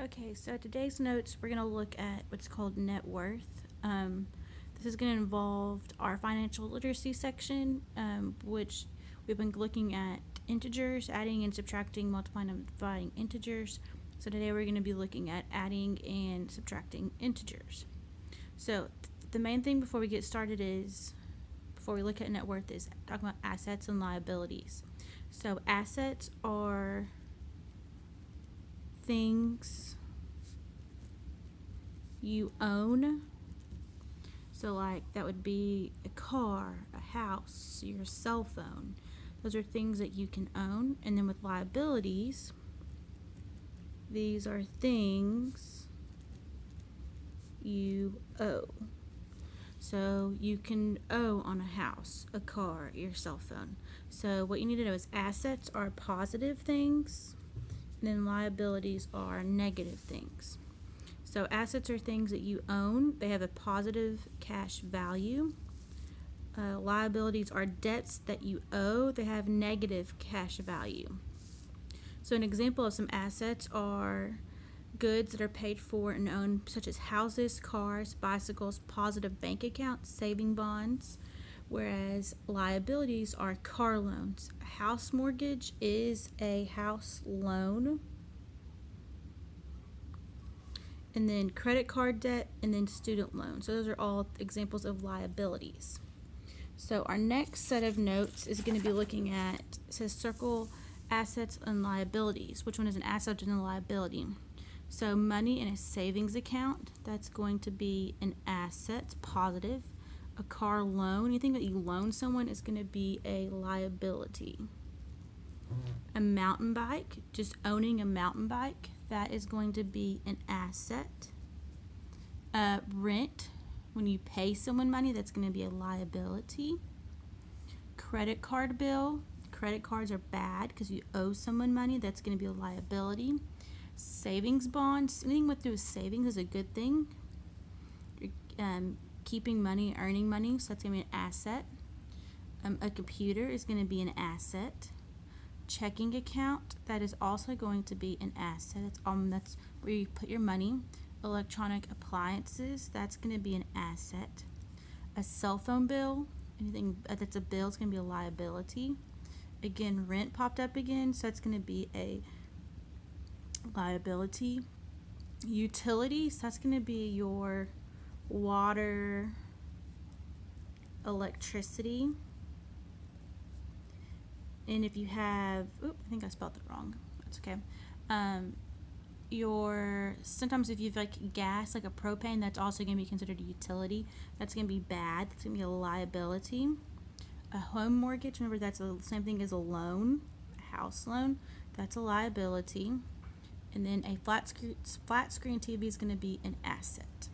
Okay, so today's notes, we're going to look at what's called net worth. This is going to involve our financial literacy section, which we've been looking at integers, adding and subtracting, multiplying and dividing integers. So today we're going to be looking at adding and subtracting integers. So the main thing before we get started is, before we look at net worth, is talking about assets and liabilities. So assets are things you own. So like that would be a car, a house, your cell phone. Those are things that you can own. And then with liabilities, these are things you owe. So you can owe on a house, a car, your cell phone. So what you need to know is assets are positive things, and then liabilities are negative things. So assets are things that you own. They have a positive cash value. Liabilities are debts that you owe. They have negative cash value. So an example of some assets are goods that are paid for and owned, such as houses, cars, bicycles, positive bank accounts, saving bonds, whereas liabilities are car loans. A house mortgage is a house loan, and then credit card debt, and then student loans. So those are all examples of liabilities. So our next set of notes is going to be looking at, it says circle assets and liabilities. Which one is an asset and a liability? So money in a savings account, that's going to be an asset, positive. A car loan, anything that you loan someone, is going to be a liability. A mountain bike, just owning a mountain bike, that is going to be an asset. Rent, when you pay someone money, that's going to be a liability. Credit card bill, credit cards are bad because you owe someone money, that's going to be a liability. Savings bonds, anything with through savings is a good thing. You're keeping money, earning money, so that's going to be an asset. A computer is going to be an asset. Checking account, that is also going to be an asset. That's where you put your money. Electronic appliances, that's going to be an asset. A cell phone bill, anything that's a bill, is going to be a liability. Again, rent popped up again, so that's going to be a liability. Utilities, that's going to be your water, electricity. And if you have, I think I spelled it wrong. That's okay. Sometimes if you've like gas, like a propane, that's also going to be considered a utility. That's going to be bad. That's going to be a liability. A home mortgage, remember that's the same thing as a loan, a house loan. That's a liability. And then a flat screen TV is going to be an asset.